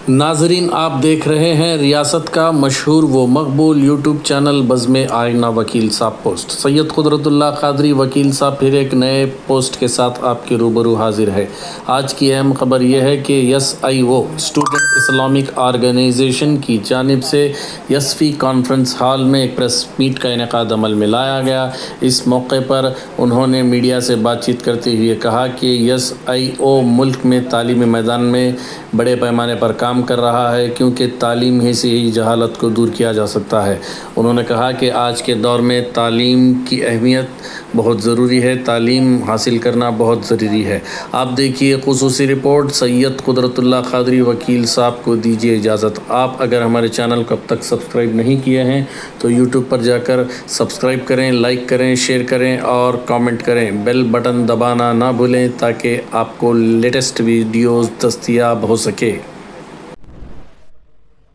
नाजरीन, आप देख रहे हैं रियासत का मशहूर व मकबूल यूट्यूब चैनल बज़्म आईना वकील साहब पोस्ट। सैयद कुदरतुल्लाह कादरी वकील साहब फिर एक नए पोस्ट के साथ आपके रूबरू हाजिर है। आज की अहम खबर यह है कि SIO स्टूडेंट इस्लामिक ऑर्गेनाइजेशन की जानिब से यसफी कॉन्फ्रेंस हॉल में एक प्रेस मीट का इनेकाद अमल में लाया गया। इस मौके पर उन्होंने मीडिया से बातचीत करते हुए कहा कि SIO मुल्क में तालीमी मैदान में बड़े पैमाने पर काम कर रहा है, क्योंकि तालीम ही से ही जहालत को दूर किया जा सकता है। उन्होंने कहा कि आज के दौर में तालीम की अहमियत बहुत ज़रूरी है, तालीम हासिल करना बहुत ज़रूरी है। आप देखिए खुसूसी रिपोर्ट। सैयद कुदरतुल्लाह कादरी वकील साहब को दीजिए इजाज़त। आप अगर हमारे चैनल को अब तक सब्सक्राइब नहीं किए हैं तो यूट्यूब पर जाकर सब्सक्राइब करें, लाइक करें, शेयर करें और कमेंट करें। बेल बटन दबाना ना भूलें ताकि आपको लेटेस्ट वीडियोज़ दस्तयाब हो सके।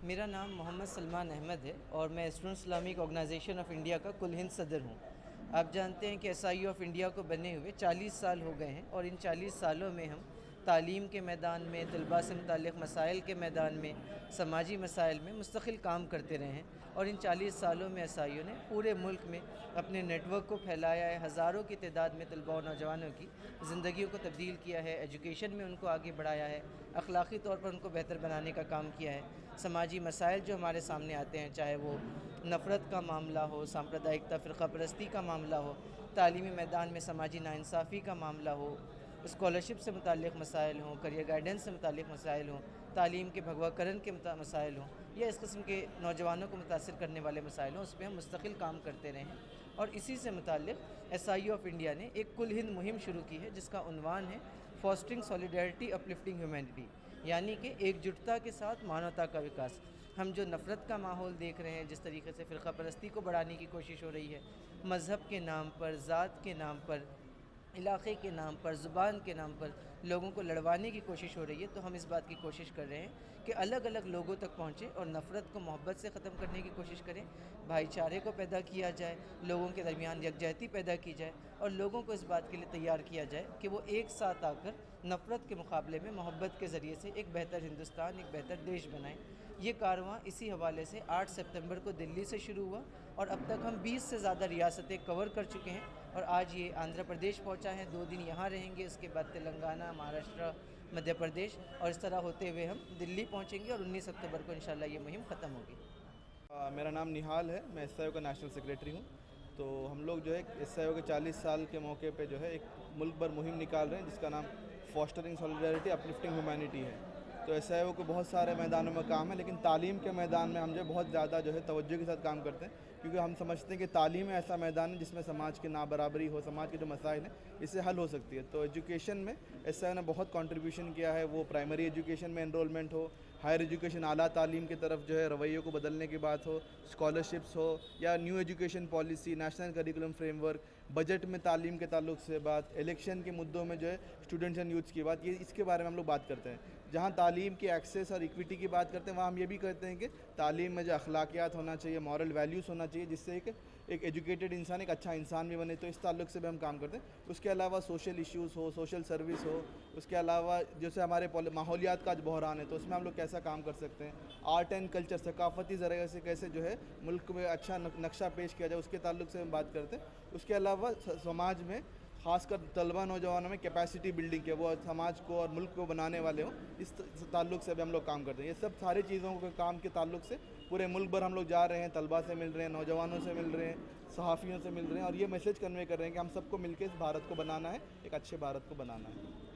मेरा नाम मोहम्मद सलमान अहमद है और मैं student Islamic organisation of India का कुल हिंद सदर हूँ। आप जानते हैं कि SIO ऑफ इंडिया को बने हुए 40 साल हो गए हैं और इन 40 सालों में हम तालीम के मैदान में, तलबा से मुताल्लिक़ मसाइल के मैदान में, समाजी मसाइल में मुस्तकिल काम करते रहे हैं। और इन 40 सालों में SIO ने पूरे मुल्क में अपने नेटवर्क को फैलाया है, हज़ारों की तादाद में तलबा और नौजवानों की ज़िंदगियों को तब्दील किया है, एजुकेशन में उनको आगे बढ़ाया है, अखलाक़ी तौर पर उनको बेहतर बनाने का काम किया है। समाजी मसाइल जो हमारे सामने आते हैं, चाहे वो नफ़रत का मामला हो, सांप्रदायिकता, फ़िरक़ा परस्ती का मामला हो, तालीमी मैदान में समाजी नाइंसाफ़ी का मामला हो, स्कॉलरशिप से मुताल्लिक़ मसाइल हों, करियर गाइडेंस से मुताल्लिक़ मसाइल हों, तालीम के भगवाकरण के मसाइल हों, या इस किस्म के नौजवानों को मुतासर करने वाले मसाइल हों, उस पर हम मुस्तकिल काम करते रहे हैं। और इसी से मुताल्लिक़ SIO ऑफ इंडिया ने एक कुल हिंद मुहिम शुरू की है जिसका उन्वान है फॉस्टरिंग सॉलिडारिटी अपलिफ्टिंग ह्यूमैनिटी, यानी कि एकजुटता के साथ मानवता का विकास। हम जो नफ़रत का माहौल देख रहे हैं, जिस तरीके से फ़िरक़ा परस्ती को बढ़ाने की कोशिश हो रही है, मज़हब के नाम पर, ज़ात के नाम पर, इलाक़े के नाम पर, ज़ुबान के नाम पर लोगों को लड़वाने की कोशिश हो रही है, तो हम इस बात की कोशिश कर रहे हैं कि अलग अलग लोगों तक पहुँचें और नफ़रत को मोहब्बत से ख़त्म करने की कोशिश करें, भाईचारे को पैदा किया जाए, लोगों के दरमियान यकजहती पैदा की जाए और लोगों को इस बात के लिए तैयार किया जाए कि वो एक साथ आकर नफ़रत के मुकाबले में मोहब्बत के ज़रिए से एक बेहतर हिंदुस्तान, एक बेहतर देश बनाएं। ये कारवां इसी हवाले से 8 सितंबर को दिल्ली से शुरू हुआ और अब तक हम 20 से ज़्यादा रियासतें कवर कर चुके हैं और आज ये आंध्र प्रदेश पहुंचा है। 2 दिन यहाँ रहेंगे, उसके बाद तेलंगाना, महाराष्ट्र, मध्य प्रदेश और इस तरह होते हुए हम दिल्ली पहुंचेंगे और 19 अक्टूबर को इंशाल्लाह ये मुहिम ख़त्म होगी। मेरा नाम निहाल है, मैं SIO का नेशनल सेक्रेटरी हूँ। तो हम लोग जो है SIO के 40 साल के मौके पे जो है एक मुल्क भर मुहिम निकाल रहे हैं जिसका नाम फॉस्टरिंग सॉलिडारिटी अपलिफ्टिंग ह्यूमैनिटी है। तो SIO को बहुत सारे मैदानों में काम है, लेकिन तालीम के मैदान में हम जो बहुत ज़्यादा जो है तवज्जो के साथ काम करते हैं, क्योंकि हम समझते हैं कि तालीम ऐसा मैदान है जिसमें समाज की नाबराबरी हो, समाज के जो मसाइल हैं इससे हल हो सकती है। तो एजुकेशन में SIO ने बहुत कंट्रीब्यूशन किया है, वो प्राइमरी एजुकेशन में एनरोलमेंट हो, हायर एजुकेशन आला तालीम की तरफ जो है रवैयों को बदलने की बात हो, स्कॉलरशिप्स हो, या new education policy, national curriculum framework, budget में तालीम के ताल्लुक से बात, इलेक्शन के मुद्दों में जो है स्टूडेंट्स एंड यूथ्स की बात, ये इसके बारे में हम लोग बात करते हैं। जहाँ तालीम की एक्सेस और इक्विटी की बात करते हैं, वहाँ हम ये भी कहते हैं कि तालीम में जो अखलाकियात होना चाहिए, मॉरल वैल्यूज़ होना चाहिए, जिससे एक एजुकेटेड इंसान एक अच्छा इंसान भी बने। तो इस ताल्लुक से भी हम काम करते हैं। उसके अलावा सोशल इश्यूज़ हो, सोशल सर्विस हो, उसके अलावा जैसे हमारे माहौलियात का आज बहरान है तो उसमें हम लोग कैसा काम कर सकते हैं, आर्ट एंड कल्चर, सकाफती ज़रिए से कैसे जो है मुल्क में अच्छा नक्शा पेश किया जाए, उसके ताल्लुक से हम बात करते हैं। उसके अलावा समाज में ख़ासकर तलबा नौजवानों में कैपेसिटी बिल्डिंग के, वो समाज को और मुल्क को बनाने वाले हों, इस ताल्लुक से भी हम लोग काम करते हैं। ये सब सारी चीज़ों के काम के ताल्लुक से पूरे मुल्क भर हम लोग जा रहे हैं, तलबा से मिल रहे हैं, नौजवानों से मिल रहे हैं, सहाफ़ियों से मिल रहे हैं और ये मैसेज कन्वे कर रहे हैं कि हम सबको मिलकर इस भारत को बनाना है, एक अच्छे भारत को बनाना है।